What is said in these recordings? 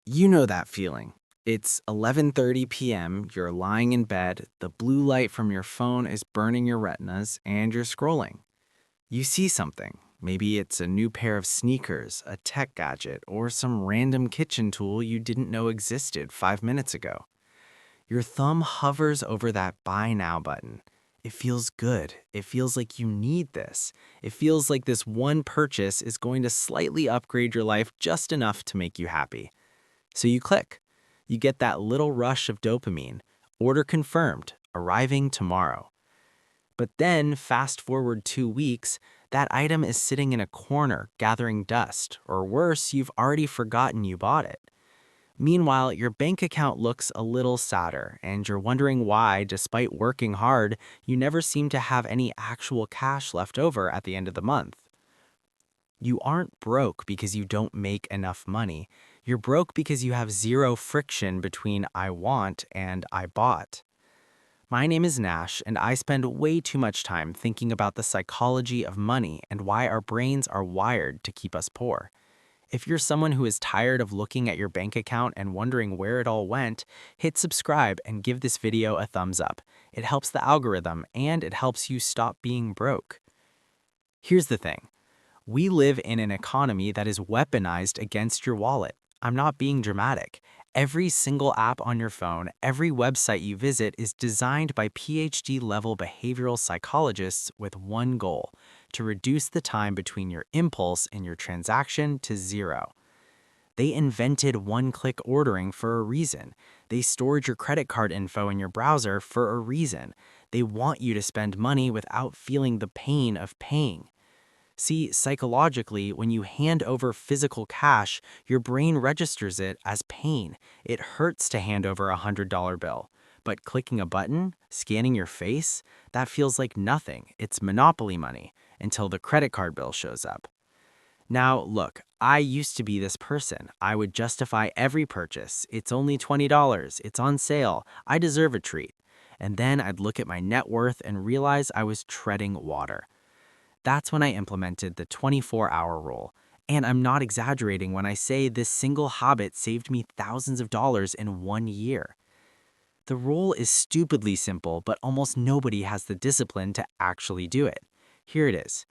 You know that feeling. It's 11:30 p.m., you're lying in bed, the blue light from your phone is burning your retinas, and you're scrolling. You see something. Maybe it's a new pair of sneakers, a tech gadget, or some random kitchen tool you didn't know existed 5 minutes ago. Your thumb hovers over that buy now button. It feels good. It feels like you need this. It feels like this one purchase is going to slightly upgrade your life just enough to make you happy. So you click. You get that little rush of dopamine. Order confirmed, arriving tomorrow. But then, fast forward 2 weeks, that item is sitting in a corner gathering dust, or worse, you've already forgotten you bought it. Meanwhile, your bank account looks a little sadder, and you're wondering why, despite working hard, you never seem to have any actual cash left over at the end of the month. You aren't broke because you don't make enough money. You're broke because you have zero friction between I want and I bought. My name is Nash, and I spend way too much time thinking about the psychology of money and why our brains are wired to keep us poor. If you're someone who is tired of looking at your bank account and wondering where it all went, hit subscribe and give this video a thumbs up. It helps the algorithm and it helps you stop being broke. Here's the thing. We live in an economy that is weaponized against your wallet. I'm not being dramatic. Every single app on your phone, every website you visit is designed by PhD level behavioral psychologists with one goal: to reduce the time between your impulse and your transaction to zero. They invented one-click ordering for a reason. They stored your credit card info in your browser for a reason. They want you to spend money without feeling the pain of paying. See, psychologically, when you hand over physical cash, your brain registers it as pain. It hurts to hand over a $100 bill. But clicking a button, scanning your face, that feels like nothing. It's monopoly money until the credit card bill shows up. Now, look, I used to be this person. I would justify every purchase. It's only $20. It's on sale. I deserve a treat. And then I'd look at my net worth and realize I was treading water. That's when I implemented the 24-hour rule. And I'm not exaggerating when I say this single habit saved me thousands of dollars in 1 year. The rule is stupidly simple, but almost nobody has the discipline to actually do it. Here it is.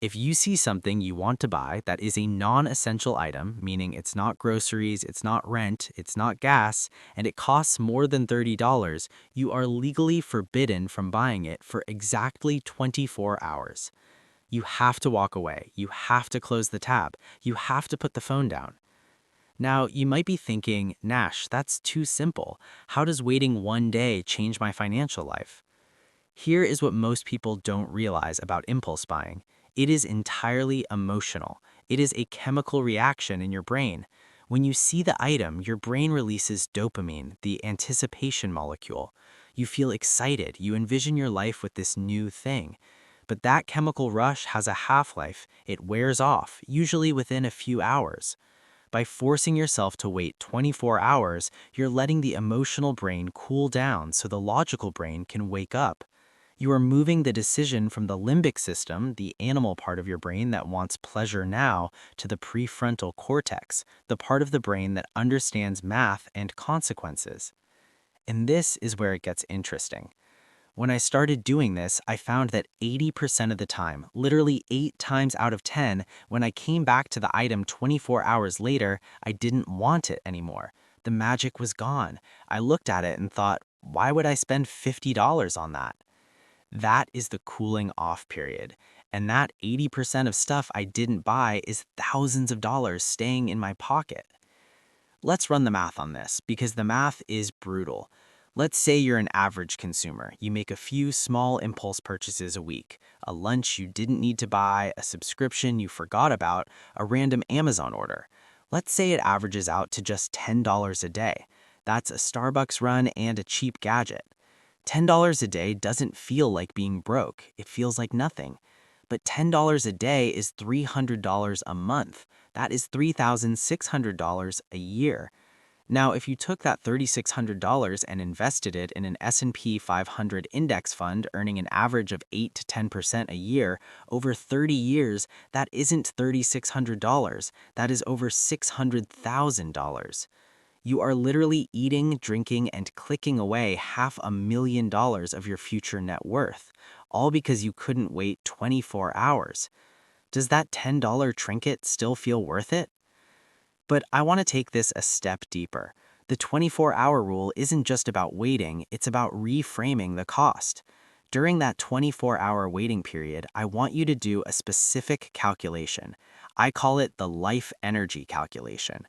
If you see something you want to buy that is a non-essential item, meaning it's not groceries, it's not rent, it's not gas, and it costs more than $30, you are legally forbidden from buying it for exactly 24 hours. You have to walk away. You have to close the tab. You have to put the phone down. Now, you might be thinking, Nash, that's too simple. How does waiting 1 day change my financial life? Here is what most people don't realize about impulse buying. It is entirely emotional. It is a chemical reaction in your brain. When you see the item, your brain releases dopamine, the anticipation molecule. You feel excited. You envision your life with this new thing. But that chemical rush has a half-life. It wears off, usually within a few hours. By forcing yourself to wait 24 hours, you're letting the emotional brain cool down so the logical brain can wake up. You are moving the decision from the limbic system, the animal part of your brain that wants pleasure now, to the prefrontal cortex, the part of the brain that understands math and consequences. And this is where it gets interesting. When I started doing this, I found that 80% of the time, literally 8 times out of 10, when I came back to the item 24 hours later, I didn't want it anymore. The magic was gone. I looked at it and thought, why would I spend $50 on that? That is the cooling off period. And that 80% of stuff I didn't buy is thousands of dollars staying in my pocket. Let's run the math on this because the math is brutal. Let's say you're an average consumer. You make a few small impulse purchases a week, a lunch you didn't need to buy, a subscription you forgot about, a random Amazon order. Let's say it averages out to just $10 a day. That's a Starbucks run and a cheap gadget. $10 a day doesn't feel like being broke. It feels like nothing. But $10 a day is $300 a month. That is $3,600 a year. Now, if you took that $3,600 and invested it in an S&P 500 index fund earning an average of 8 to 10% a year over 30 years, that isn't $3,600. That is over $600,000. You are literally eating, drinking, and clicking away $500,000 of your future net worth, all because you couldn't wait 24 hours. Does that $10 trinket still feel worth it? But I want to take this a step deeper. The 24-hour rule isn't just about waiting, it's about reframing the cost. During that 24-hour waiting period, I want you to do a specific calculation. I call it the life energy calculation.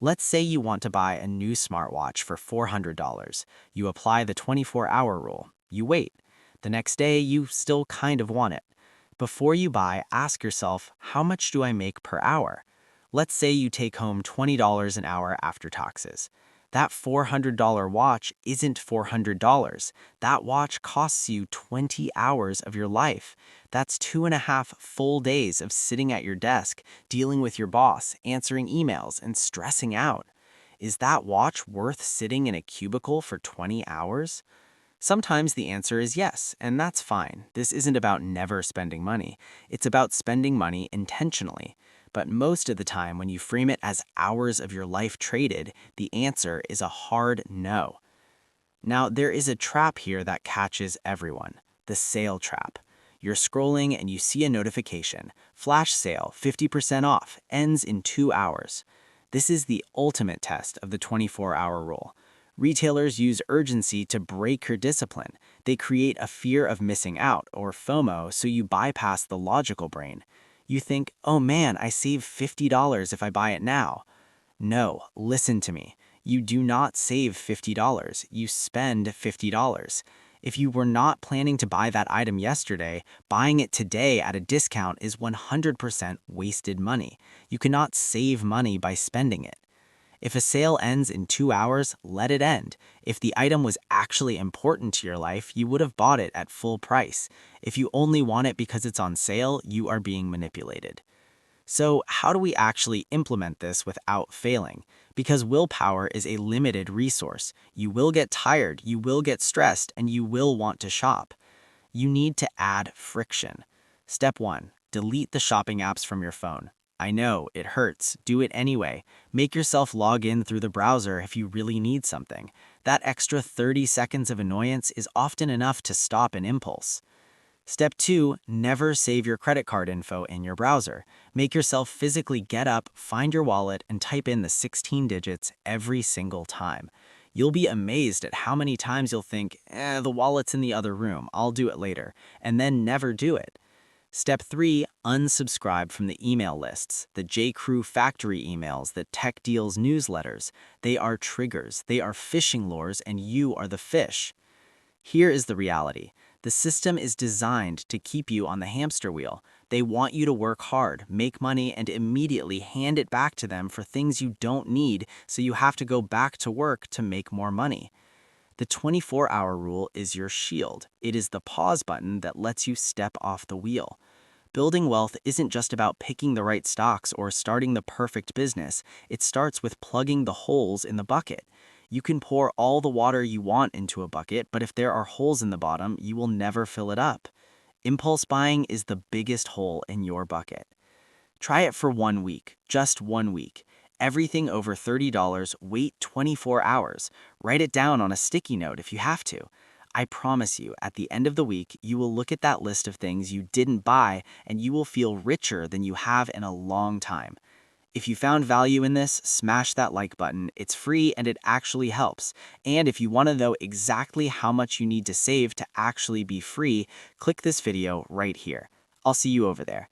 Let's say you want to buy a new smartwatch for $400. You apply the 24-hour rule. You wait. The next day, you still kind of want it. Before you buy, ask yourself, how much do I make per hour? Let's say you take home $20 an hour after taxes. That $400 watch isn't $400. That watch costs you 20 hours of your life. That's 2.5 full days of sitting at your desk, dealing with your boss, answering emails, and stressing out. Is that watch worth sitting in a cubicle for 20 hours? Sometimes the answer is yes, and that's fine. This isn't about never spending money. It's about spending money intentionally. But most of the time, when you frame it as hours of your life traded, the answer is a hard no. Now, there is a trap here that catches everyone, the sale trap. You're scrolling and you see a notification, flash sale, 50% off, ends in 2 hours. This is the ultimate test of the 24-hour rule. Retailers use urgency to break your discipline. They create a fear of missing out, or FOMO, so you bypass the logical brain. You think, oh man, I save $50 if I buy it now. No, listen to me. You do not save $50, you spend $50. If you were not planning to buy that item yesterday, buying it today at a discount is 100% wasted money. You cannot save money by spending it. If a sale ends in 2 hours, let it end. If the item was actually important to your life, you would have bought it at full price. If you only want it because it's on sale, you are being manipulated. So, how do we actually implement this without failing? Because willpower is a limited resource. You will get tired, you will get stressed, and you will want to shop. You need to add friction. Step 1. Delete the shopping apps from your phone. I know, it hurts. Do it anyway. Make yourself log in through the browser if you really need something. That extra 30 seconds of annoyance is often enough to stop an impulse. Step 2. Never save your credit card info in your browser. Make yourself physically get up, find your wallet, and type in the 16 digits every single time. You'll be amazed at how many times you'll think, the wallet's in the other room, I'll do it later, and then never do it. Step 3. Unsubscribe from the email lists, the J.Crew factory emails, the Tech Deals newsletters. They are triggers, they are fishing lures, and you are the fish. Here is the reality. The system is designed to keep you on the hamster wheel. They want you to work hard, make money, and immediately hand it back to them for things you don't need, so you have to go back to work to make more money. The 24-hour rule is your shield. It is the pause button that lets you step off the wheel. Building wealth isn't just about picking the right stocks or starting the perfect business. It starts with plugging the holes in the bucket. You can pour all the water you want into a bucket, but if there are holes in the bottom, you will never fill it up. Impulse buying is the biggest hole in your bucket. Try it for 1 week, just 1 week. Everything over $30, wait 24 hours. Write it down on a sticky note if you have to. I promise you, at the end of the week, you will look at that list of things you didn't buy and you will feel richer than you have in a long time. If you found value in this, smash that like button. It's free and it actually helps. And if you want to know exactly how much you need to save to actually be free, click this video right here. I'll see you over there.